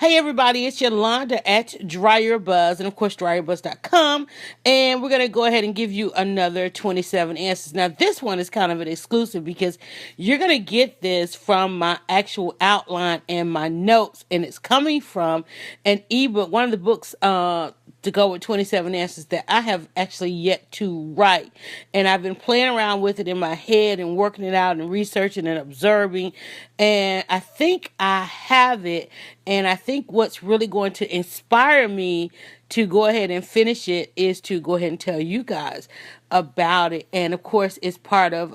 Hey everybody, it's Yolanda at DryerBuzz and of course DryerBuzz.com, and we're going to go ahead and give you another 27 answers. Now this one is kind of an exclusive because you're going to get this from my actual outline and my notes, and it's coming from an ebook, one of the books to go with 27 answers that I have actually yet to write. And I've been playing around with it in my head and working it out and researching and observing. And I think I have it. And I think what's really going to inspire me to go ahead and finish it is to go ahead and tell you guys about it. And of course, it's part of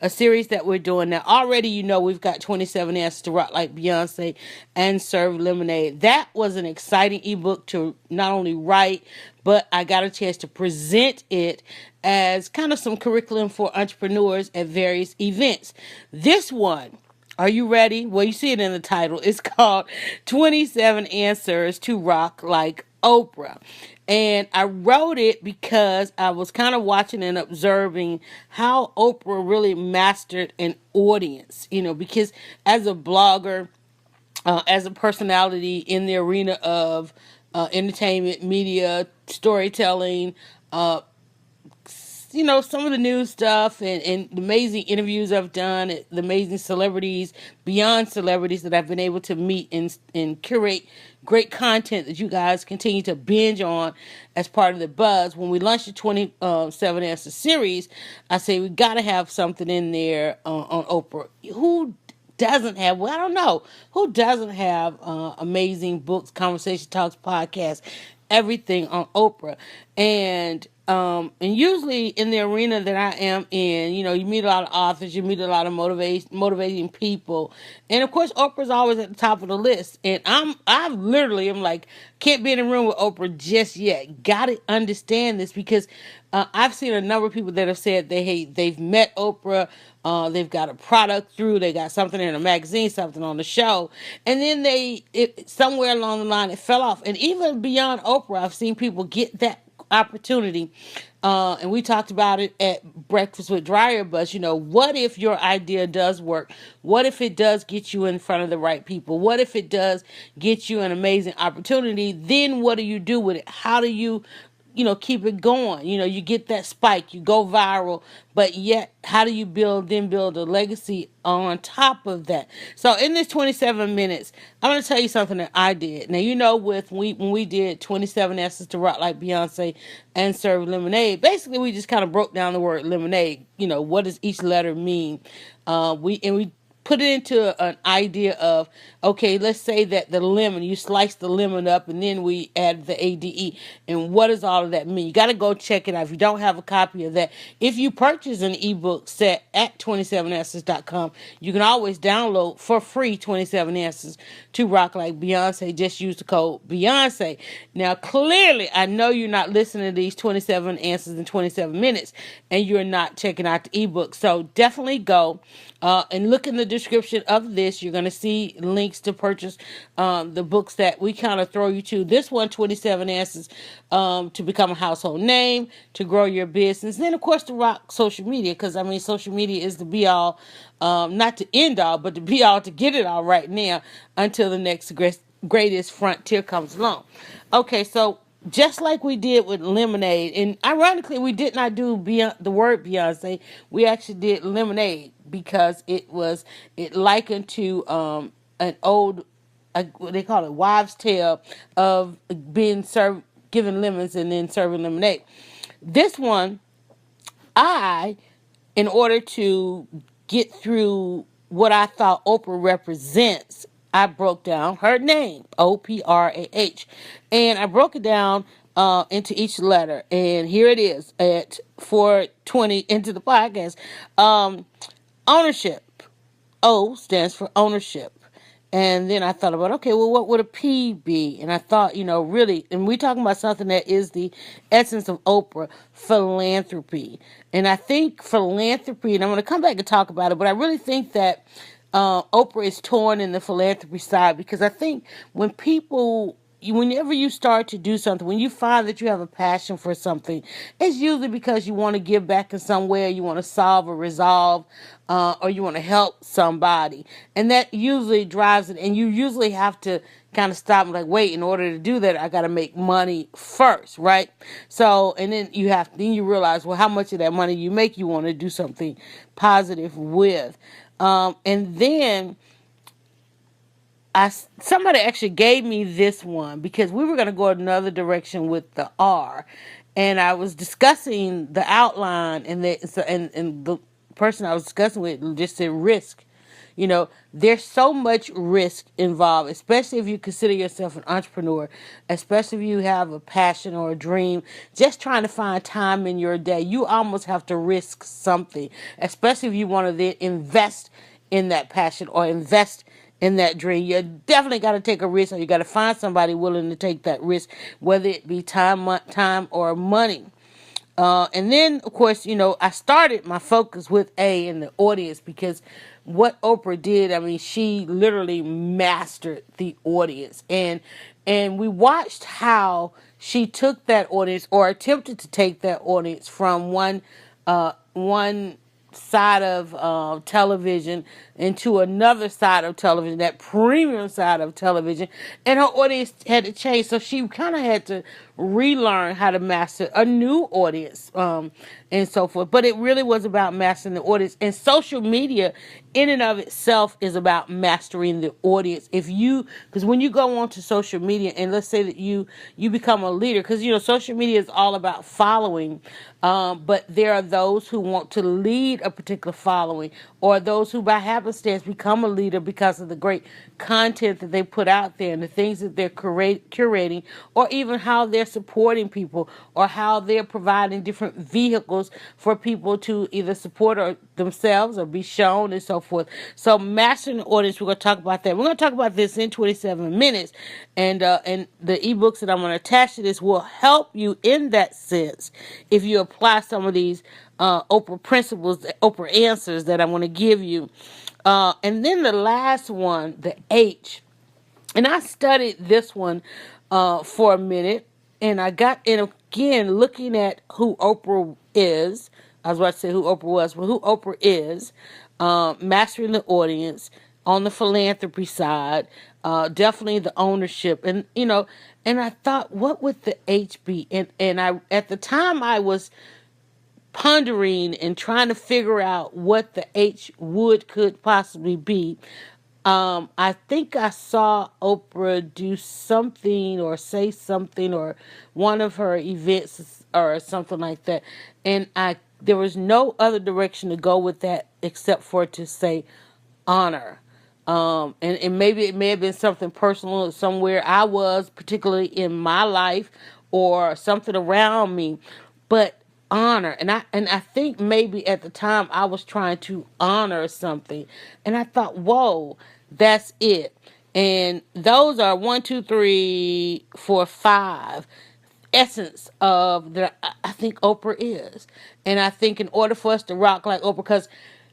a series that we're doing now. Already, you know, we've got 27 Answers to Rock Like Beyoncé and Serve Lemonade. That was an exciting ebook to not only write, but I got a chance to present it as kind of some curriculum for entrepreneurs at various events. This one, are you ready? Well, you see it in the title. It's called 27 Answers to Rock Like Oprah. And I wrote it because I was kind of watching and observing how Oprah really mastered an audience, you know, because as a blogger, as a personality in the arena of entertainment, media, storytelling, uh, you know, some of the news stuff and the amazing interviews I've done, the amazing celebrities, beyond celebrities that I've been able to meet and curate great content that you guys continue to binge on as part of the buzz. When we launched the 27 Answers series, I say we got to have something in there on Oprah. Who doesn't have, well, I don't know, who doesn't have amazing books, conversation talks, podcasts, everything on Oprah. And usually in the arena that I am in, you know, you meet a lot of authors, you meet a lot of motivating people. And of course, Oprah's always at the top of the list. And I literally am like, can't be in a room with Oprah just yet. Gotta understand this because I've seen a number of people that have said they've met Oprah, they've got a product through, they got something in a magazine, something on the show, and then somewhere along the line it fell off. And even beyond Oprah, I've seen people get that opportunity, and we talked about it at Breakfast with DryerBuzz. You know, what if your idea does work? What if it does get you in front of the right people? What if it does get you an amazing opportunity? Then what do you do with it? How do you keep it going? You know, you get that spike, you go viral, but yet how do you build a legacy on top of that? So in this 27 minutes, I'm going to tell you something that I did. Now, you know, when we did 27 Answers to Rock Like Beyoncé and Serve Lemonade, basically we just kind of broke down the word lemonade. You know, what does each letter mean? We put it into an idea of, okay, let's say that the lemon, you slice the lemon up and then we add the ADE. And what does all of that mean? You got to go check it out. If you don't have a copy of that, if you purchase an ebook set at 27answers.com, you can always download for free 27 Answers to Rock Like Beyoncé. Just use the code Beyonce. Now, clearly, I know you're not listening to these 27 Answers in 27 minutes and you're not checking out the ebook. So definitely go and look in the description of this. You're going to see links to purchase the books that we kind of throw you to. This one, 27 Answers to become a household name, to grow your business. And then, of course, to rock social media, because, I mean, social media is the be-all, not to end all, but the be-all to get it all right now until the next greatest frontier comes along. Okay, so just like we did with lemonade, and ironically, we did not do the word Beyonce. We actually did lemonade because it likened to an old, what they call it, wives' tale of being served, giving lemons and then serving lemonade. This one, in order to get through what I thought Oprah represents, I broke down her name, Oprah, and I broke it down into each letter. And here it is at 4:20 into the podcast. Ownership. O stands for ownership. And then I thought about, okay, well, what would a P be? And I thought, really, and we're talking about something that is the essence of Oprah, philanthropy. And I think philanthropy, and I'm going to come back and talk about it, but I really think that Oprah is torn in the philanthropy side, because I think when people, whenever you start to do something, when you find that you have a passion for something, it's usually because you want to give back in some way, you want to solve or resolve, or you want to help somebody. And that usually drives it. And you usually have to kind of stop and like, wait, in order to do that, I got to make money first, right? So, and then then you realize, well, how much of that money you make, you want to do something positive with. And then somebody actually gave me this one because we were going to go another direction with the R, and I was discussing the outline, and the person I was discussing with just said risk. There's so much risk involved, especially if you consider yourself an entrepreneur, especially if you have a passion or a dream, just trying to find time in your day. You almost have to risk something, especially if you want to then invest in that passion or invest in that dream. You definitely got to take a risk, or you got to find somebody willing to take that risk, whether it be time or money. And then, of course, I started my focus with A in the audience, because what Oprah did, I mean, she literally mastered the audience. And we watched how she took that audience, or attempted to take that audience, from one side of television into another side of television, that premium side of television, and her audience had to change. So she kind of had to relearn how to master a new audience, and so forth. But it really was about mastering the audience. And social media in and of itself is about mastering the audience. Because when you go onto social media, and let's say that you become a leader, because social media is all about following, but there are those who want to lead a particular following, or those who by happenstance become a leader because of the great content that they put out there, and the things that they're curating, or even how they're supporting people, or how they're providing different vehicles for people to either support or themselves or be shown, and so forth. So mastering the audience, we're going to talk about that. We're going to talk about this in 27 minutes, and the ebooks that I'm going to attach to this will help you in that sense if you apply some of these Oprah principles, Oprah answers that I'm going to give you. And then the last one, the H. And I studied this one for a minute, and again, looking at who Oprah is. I was about to say who Oprah was, but who Oprah is, mastering the audience, on the philanthropy side, definitely the ownership, and I thought, what would the H be? And I, at the time, I was pondering and trying to figure out what the H could possibly be. I think I saw Oprah do something or say something, or one of her events or something like that, and there was no other direction to go with that except for to say honor. And maybe it may have been something personal somewhere I was, particularly in my life, or something around me, but honor. And I think maybe at the time I was trying to honor something, and I thought, whoa, that's it. And those are 1, 2, 3, 4, 5 essence of the I think Oprah is. And I think in order for us to rock like Oprah, because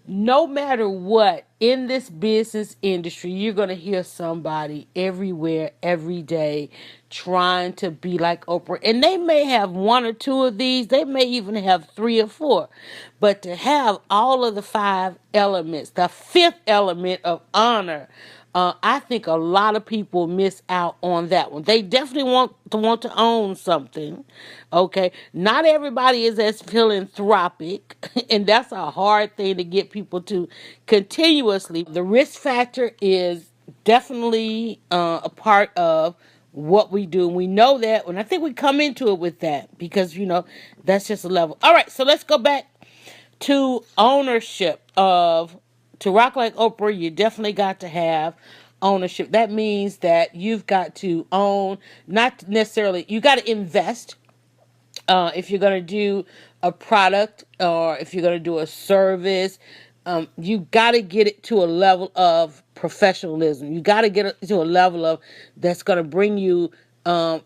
no matter what, in this business industry, you're going to hear somebody everywhere, every day, trying to be like Oprah. And they may have 1 or 2 of these. They may even have 3 or 4. But to have all of the 5 elements, the 5th element of honor, I think a lot of people miss out on that one. They definitely want to own something. Okay, not everybody is as philanthropic, and that's a hard thing to get people to continuously. The risk factor is definitely a part of what we do. We know that, and I think we come into it with that because that's just a level. All right, so let's go back to ownership of. To rock like Oprah, you definitely got to have ownership. That means that you've got to own, not necessarily, you got to invest. If you're going to do a product, or if you're going to do a service, you got to get it to a level of professionalism. You got to get it to a level of that's going to bring you um,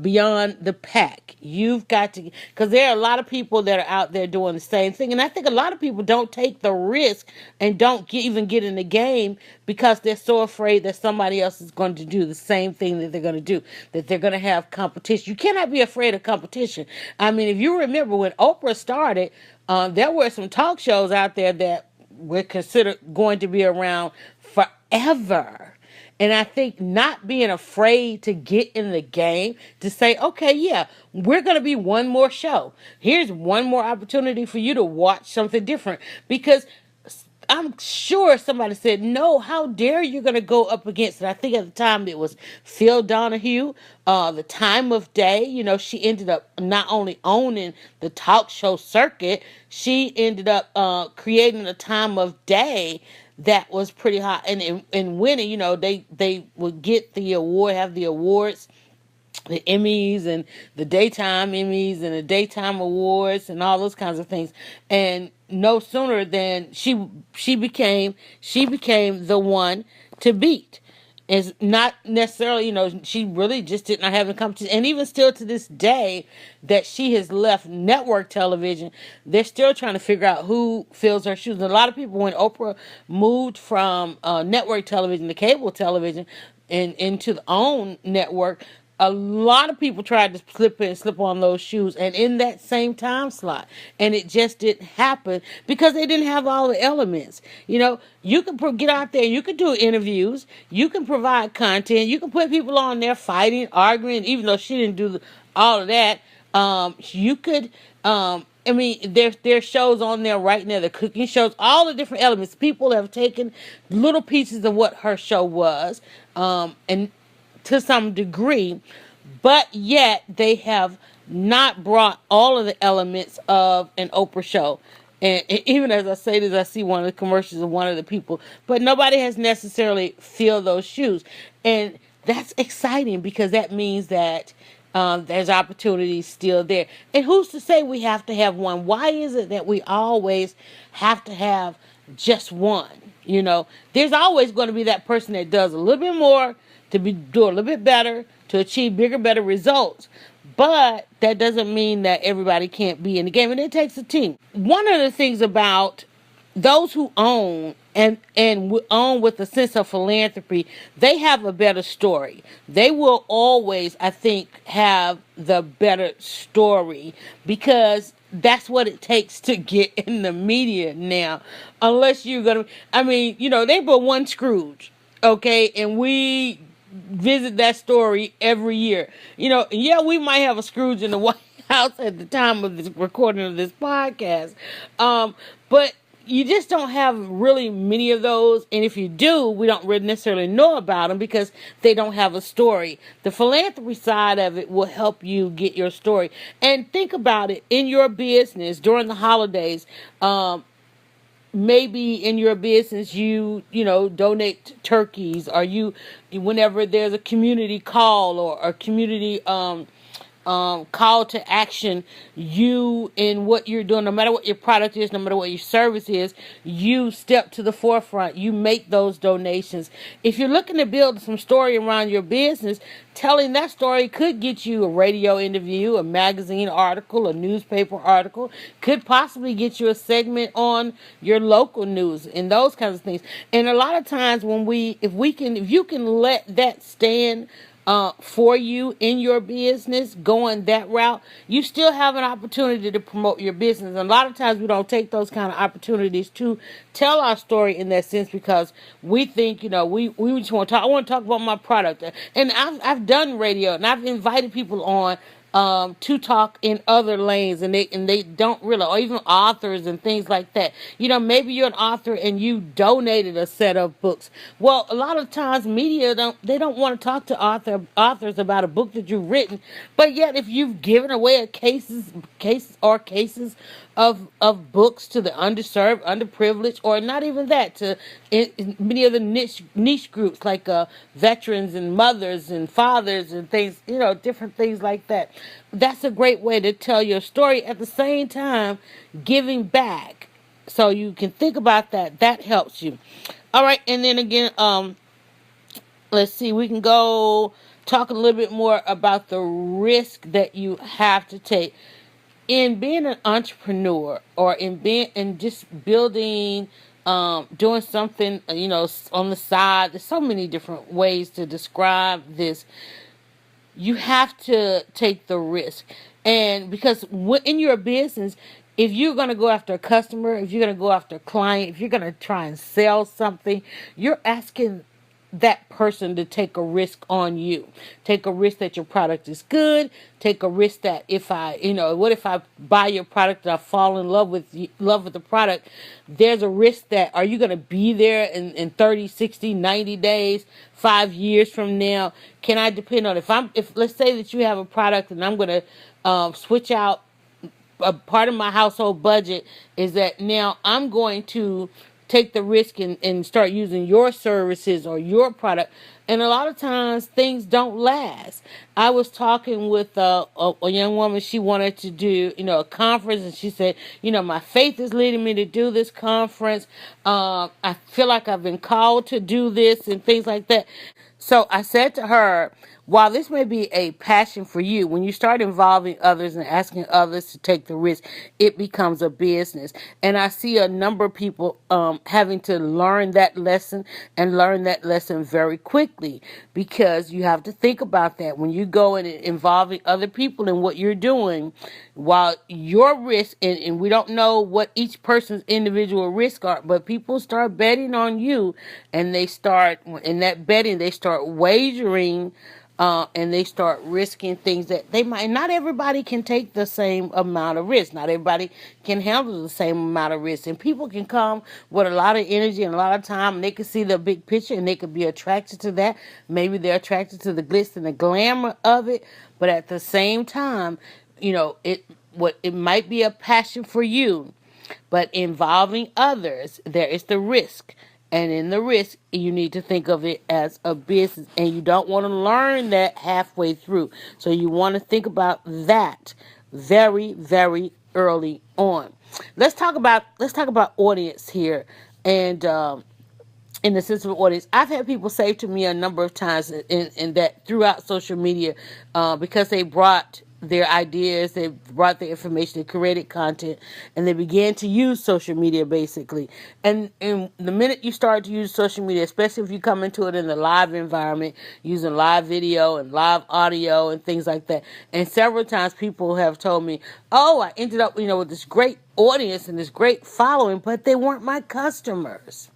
beyond the pack. You've got to, because there are a lot of people that are out there doing the same thing. And I think a lot of people don't take the risk and don't even get in the game because they're so afraid that somebody else is going to do the same thing that they're going to do, that they're going to have competition. You cannot be afraid of competition. I mean, if you remember when Oprah started, there were some talk shows out there that were considered going to be around forever. And I think not being afraid to get in the game, to say, okay, yeah, we're going to be one more show. Here's one more opportunity for you to watch something different. Because I'm sure somebody said, no, how dare you going to go up against it? I think at the time it was Phil Donahue, the time of day. You know, she ended up not only owning the talk show circuit, she ended up creating a time of day that was pretty hot. And winning, you know, they would get the award, have the awards, the Emmys and the daytime Emmys and the daytime awards and all those kinds of things. And no sooner than she became the one to beat. It's not necessarily, you know, she really just did not have a competition. And even still to this day that she has left network television, they're still trying to figure out who fills her shoes. And a lot of people, when Oprah moved from network television to cable television and into the own network, a lot of people tried to slip on those shoes and in that same time slot, and it just didn't happen because they didn't have all the elements. You know, you can get out there, you can do interviews, you can provide content, you can put people on there fighting, arguing, even though she didn't do all of that. You could I mean, there's shows on there right now, the cooking shows, all the different elements. People have taken little pieces of what her show was, and to some degree, but yet they have not brought all of the elements of an Oprah show. And even as I say this, I see one of the commercials of one of the people, but nobody has necessarily filled those shoes. And that's exciting because that means that there's opportunities still there. And who's to say we have to have one? Why is it that we always have to have just one? You know, there's always going to be that person that does a little bit more to do a little bit better, to achieve bigger, better results. But that doesn't mean that everybody can't be in the game, and it takes a team. One of the things about those who own and own with a sense of philanthropy, they have a better story. They will always, I think, have the better story because that's what it takes to get in the media now. Unless you're going to, I mean, you know, they put one Scrooge, okay, and we visit that story every year. You know, yeah, we might have a Scrooge in the White House at the time of the recording of this podcast. But you just don't have really many of those. And if you do, we don't really necessarily know about them because they don't have a story. The philanthropy side of it will help you get your story. And think about it in your business during the holidays. Maybe in your business you know donate turkeys, or you whenever there's a community call or a community call to action, you in what you're doing, no matter what your product is, no matter what your service is, you step to the forefront. You make those donations. If you're looking to build some story around your business, telling that story could get you a radio interview, a magazine article, a newspaper article, could possibly get you a segment on your local news and those kinds of things. And a lot of times if you can let that stand for you in your business, going that route, you still have an opportunity to promote your business. And a lot of times we don't take those kind of opportunities to tell our story in that sense because we think, you know, we just want to talk. I want to talk about my product. And I've done radio and I've invited people on to talk in other lanes, and they don't really, or even authors and things like that. You know, maybe you're an author and you donated a set of books. Well, a lot of times media don't want to talk to authors about a book that you've written, but yet if you've given away cases of books to the underserved, underprivileged, or not even that, to in many of the niche groups like veterans and mothers and fathers and things, you know, different things like that. That's a great way to tell your story at the same time giving back. So you can think about that. That helps you. All right, and then again, Let's see, we can go talk a little bit more about the risk that you have to take in being an entrepreneur, or in being and just building, doing something, on the side. There's so many different ways to describe this. You have to take the risk. And because in your business, if you're going to go after a customer, if you're going to go after a client, if you're going to try and sell something, you're asking that person to take a risk on you. Take a risk that your product is good. Take a risk that what if I buy your product and I fall in love with the product? There's a risk that, are you going to be there in 30, 60, 90 days, 5 years from now? Can I depend on, if let's say that you have a product and I'm going to switch out a part of my household budget, is that now I'm going to take the risk and start using your services or your product. And a lot of times things don't last. I was talking with a young woman. She wanted to do, a conference, and she said, my faith is leading me to do this conference. I feel like I've been called to do this and things like that. So I said to her, while this may be a passion for you, when you start involving others and asking others to take the risk, it becomes a business. And I see a number of people having to learn that lesson, and learn that lesson very quickly, because you have to think about that when you go and involving other people in what you're doing. While your risk, and we don't know what each person's individual risks are, but people start betting on you, and they start, in that betting, they start wagering, and they start risking things that they might not. Everybody can take the same amount of risk. Not everybody can handle the same amount of risk. And people can come with a lot of energy and a lot of time, and they can see the big picture, and they could be attracted to that. Maybe they're attracted to the glitz and the glamour of it. But at the same time, it might be a passion for you, but involving others, there is the risk. And in the risk, you need to think of it as a business, and you don't want to learn that halfway through. So you want to think about that very, very early on. Let's talk about audience here, and in the sense of audience. I've had people say to me a number of times in that throughout social media, because they brought their ideas, they brought their information, they created content, and they began to use social media basically. And the minute you start to use social media, especially if you come into it in the live environment, using live video and live audio and things like that, and several times people have told me, oh, I ended up, with this great audience and this great following, but they weren't my customers.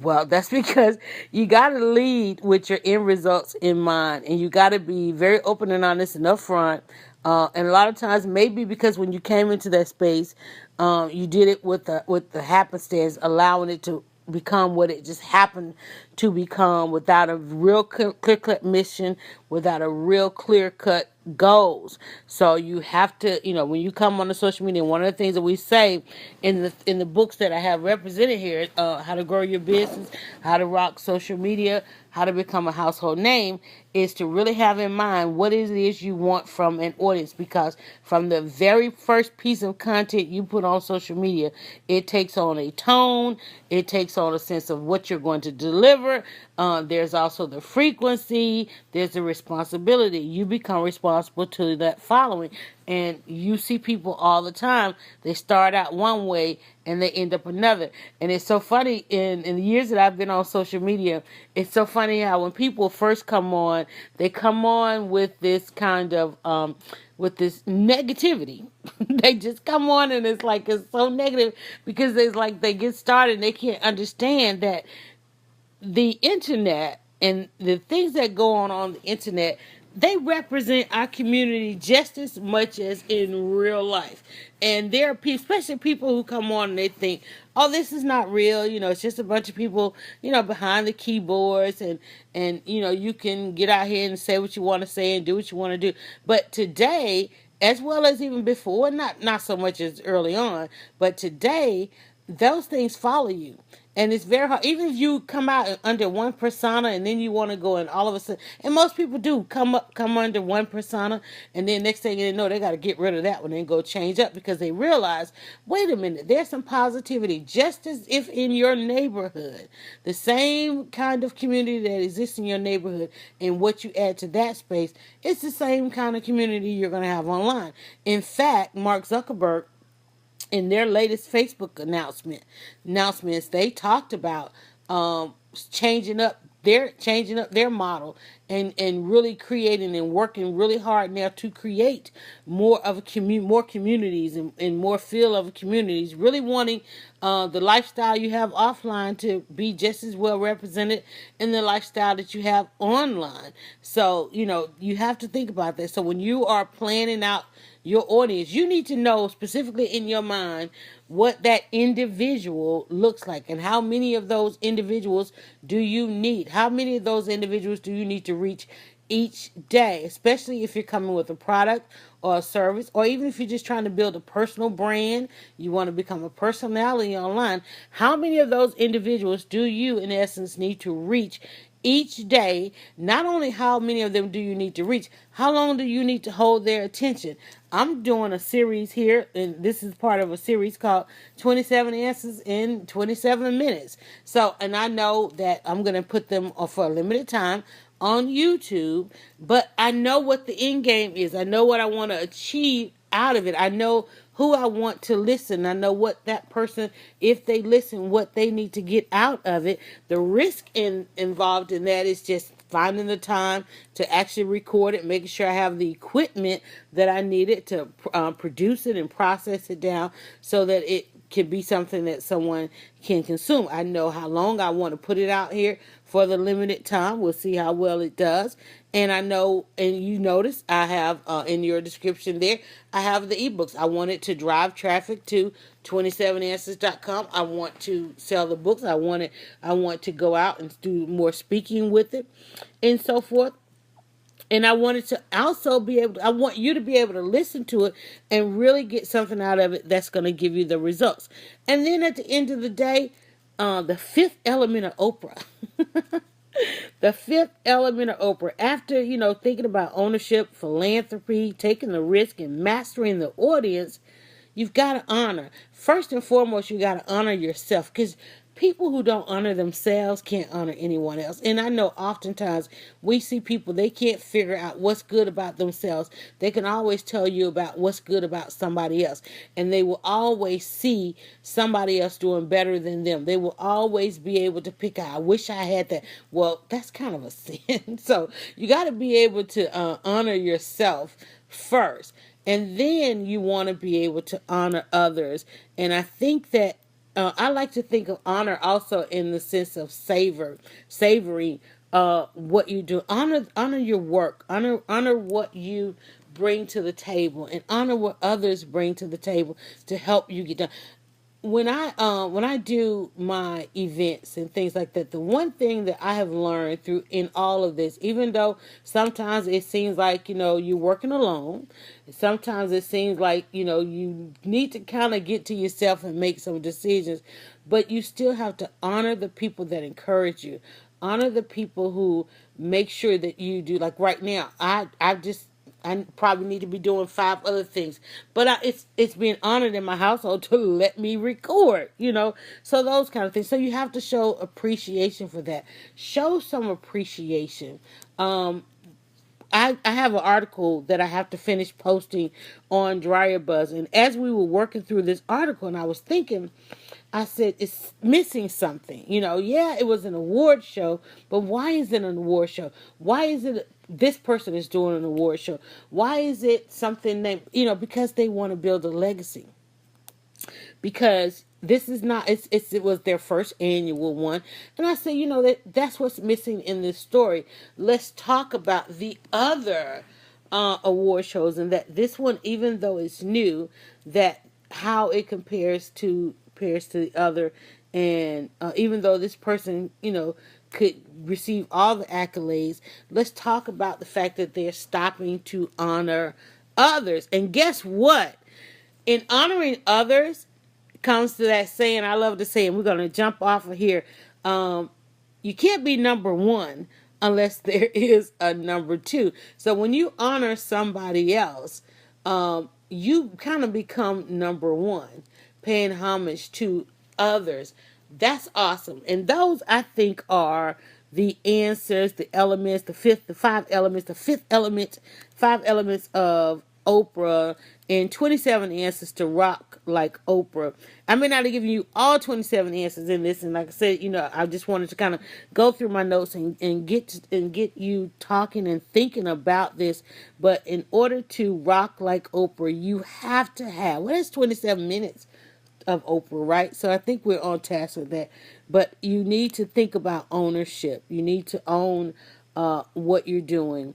Well, that's because you got to lead with your end results in mind, and you got to be very open and honest and upfront. And a lot of times, maybe because when you came into that space, you did it with the happenstance, allowing it to become what it just happened to become, without a real clear-cut mission, without a real clear-cut goals. So you have to, when you come on the social media, one of the things that we say in the books that I have represented here, How to Grow Your Business, How to Rock Social Media, How to Become a Household Name, is to really have in mind what it is you want from an audience. Because from the very first piece of content you put on social media, it takes on a tone, it takes on a sense of what you're going to deliver. There's also the frequency, there's the responsibility. You become responsible to that following. And you see people all the time, they start out one way and they end up another. And it's so funny, in the years that I've been on social media, it's so funny how when people first come on, they come on with this kind of with this negativity. They just come on and it's like, it's so negative, because it's like they get started and they can't understand that the internet and the things that go on the internet, they represent our community just as much as in real life. And there are people, especially people who come on and they think, oh, this is not real. It's just a bunch of people, behind the keyboards, and you can get out here and say what you want to say and do what you want to do. But today, as well as even before, not so much as early on, but today, those things follow you. And it's very hard. Even if you come out under one persona and then you want to go and all of a sudden, and most people do come under one persona, and then next thing you know, they got to get rid of that one and go change up because they realize, wait a minute, there's some positivity. Just as if in your neighborhood, the same kind of community that exists in your neighborhood and what you add to that space, it's the same kind of community you're going to have online. In fact, Mark Zuckerberg, in their latest Facebook announcements, they talked about um, changing up their model and really creating and working really hard now to create more communities and more feel of communities. Really wanting the lifestyle you have offline to be just as well represented in the lifestyle that you have online. So you have to think about that. So when you are planning out your audience, you need to know specifically in your mind what that individual looks like and how many of those individuals do you need. How many of those individuals do you need to reach each day, especially if you're coming with a product or a service, or even if you're just trying to build a personal brand, you want to become a personality online. How many of those individuals do you, in essence, need to reach each day? Not only how many of them do you need to reach, how long do you need to hold their attention? I'm doing a series here, and this is part of a series called 27 Answers in 27 Minutes. So, and I know that I'm going to put them for a limited time on YouTube, but I know what the end game is. I know what I want to achieve out of it. I know who I want to listen. I know what that person, if they listen, what they need to get out of it. The risk involved in that is just finding the time to actually record it, making sure I have the equipment that I needed to produce it and process it down so that it can be something that someone can consume. I know how long I want to put it out here for the limited time. We'll see how well it does. And I know, and you notice I have in your description there, I have the ebooks. I want it to drive traffic to 27answers.com. I want to sell the books. I want to go out and do more speaking with it and so forth. And I wanted to also I want you to be able to listen to it and really get something out of it that's going to give you the results. And then at the end of the day, the fifth element of Oprah. The fifth element of Oprah, after, thinking about ownership, philanthropy, taking the risk, and mastering the audience, you've got to honor. First and foremost, you got to honor yourself, because people who don't honor themselves can't honor anyone else. And I know oftentimes we see people, they can't figure out what's good about themselves. They can always tell you about what's good about somebody else. And they will always see somebody else doing better than them. They will always be able to pick out, I wish I had that. Well, that's kind of a sin. So you got to be able to honor yourself first. And then you want to be able to honor others. And I think that I like to think of honor also in the sense of savoring what you do. Honor your work. Honor what you bring to the table, and honor what others bring to the table to help you get done. When I do my events and things like that, the one thing that I have learned through in all of this, even though sometimes it seems like you're working alone, sometimes it seems like you need to kind of get to yourself and make some decisions, but you still have to honor the people that encourage you, honor the people who make sure that you do. Like right now, I probably need to be doing 5 other things, but it's being honored in my household to let me record, so those kind of things. So you have to show appreciation for that. Show some appreciation. I have an article that I have to finish posting on DryerBuzz, and as we were working through this article, and I was thinking, I said, it's missing something. Yeah, it was an award show, but why is it an award show? Why is it this person is doing an award show? Why is it something that, because they want to build a legacy. Because this is not, it was their first annual one. And I said, that's what's missing in this story. Let's talk about the other award shows, and that this one, even though it's new, that how it compares to the other. And even though this person could receive all the accolades, let's talk about the fact that they're stopping to honor others. And guess what, in honoring others comes to that saying, I love to say, and we're going to jump off of here. You can't be number one unless there is a number two. So when you honor somebody else, you kind of become number one, paying homage to others. That's awesome. And those, I think, are the answers, the elements, the five elements, the fifth element, five elements of Oprah, and 27 answers to rock like Oprah. I may not have given you all 27 answers in this, and like I said, I just wanted to kind of go through my notes and get you talking and thinking about this. But in order to rock like Oprah, you have to have, what is 27 minutes of Oprah, right? So I think we're on task with that. But you need to think about ownership. You need to own what you're doing,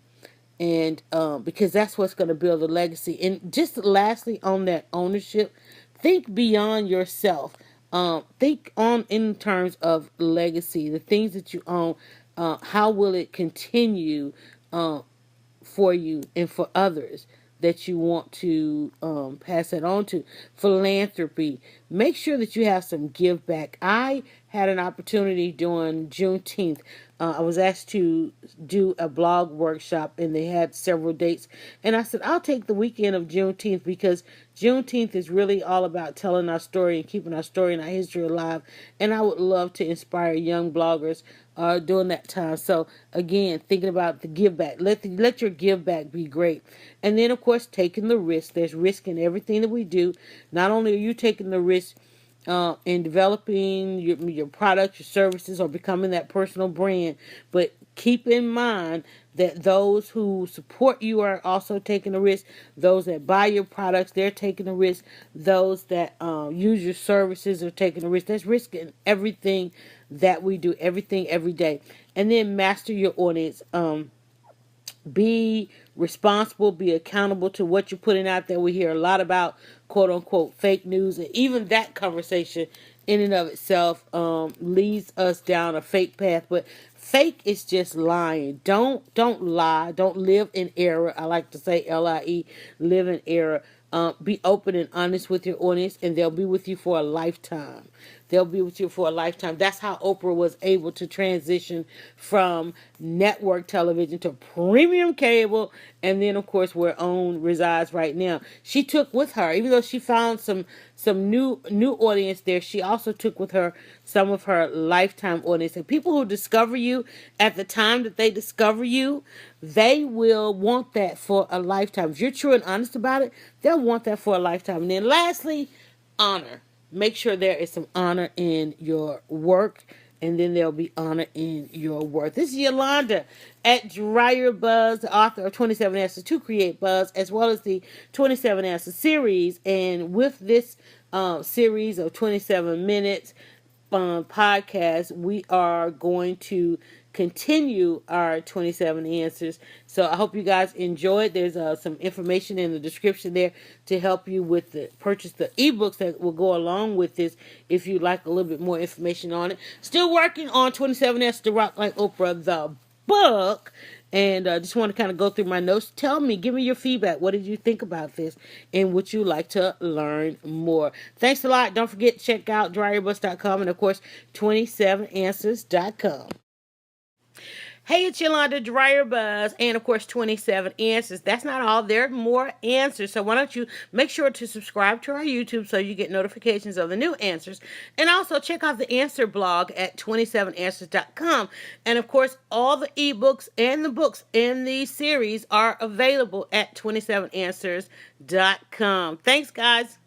and because that's what's going to build a legacy. And just lastly, on that ownership, think beyond yourself. Think on in terms of legacy, the things that you own. How will it continue for you and for others that you want to pass it on to? Philanthropy. Make sure that you have some give back. I had an opportunity during Juneteenth. I was asked to do a blog workshop, and they had several dates. And I said, I'll take the weekend of Juneteenth, because Juneteenth is really all about telling our story and keeping our story and our history alive. And I would love to inspire young bloggers during that time. So again, thinking about the give back. Let your give back be great. And then, of course, taking the risk. There's risk in everything that we do. Not only are you taking the risk in developing your products, your services, or becoming that personal brand, but keep in mind that those who support you are also taking a risk. Those that buy your products, they're taking a risk. Those that use your services are taking a risk. There's risk in everything that we do, everything, every day. And then master your audience. Be responsible, be accountable to what you're putting out there. We hear a lot about quote unquote fake news, and even that conversation in and of itself leads us down a fake path. But fake is just lying. Don't lie. Don't live in error. I like to say LIE, live in error. Be open and honest with your audience, and they'll be with you for a lifetime. They'll be with you for a lifetime. That's how Oprah was able to transition from network television to premium cable, and then, of course, where OWN resides right now. She took with her, even though she found some new audience there, she also took with her some of her lifetime audience. And people who discover you at the time that they discover you, they will want that for a lifetime. If you're true and honest about it, they'll want that for a lifetime. And then lastly, honor. Make sure there is some honor in your work, and then there'll be honor in your worth. This is Yolanda at DryerBuzz, the author of 27 Answers to Create Buzz, as well as the 27 Answers series. And with this series of 27 minutes podcast, we are going to continue our 27 answers. So I hope you guys enjoyed. There's some information in the description there to help you with purchase the ebooks that will go along with this if you'd like a little bit more information on it. Still working on 27 Answers to Rock Like Oprah, the book. And just want to kind of go through my notes. Tell me, give me your feedback. What did you think about this? And would you like to learn more? Thanks a lot. Don't forget to check out DryerBuzz.com and, of course, 27answers.com. Hey, it's Yolanda, DryerBuzz, and of course 27 Answers. That's not all. There are more answers. So why don't you make sure to subscribe to our YouTube so you get notifications of the new answers. And also check out the answer blog at 27answers.com. And of course, all the ebooks and the books in the series are available at 27answers.com. Thanks, guys.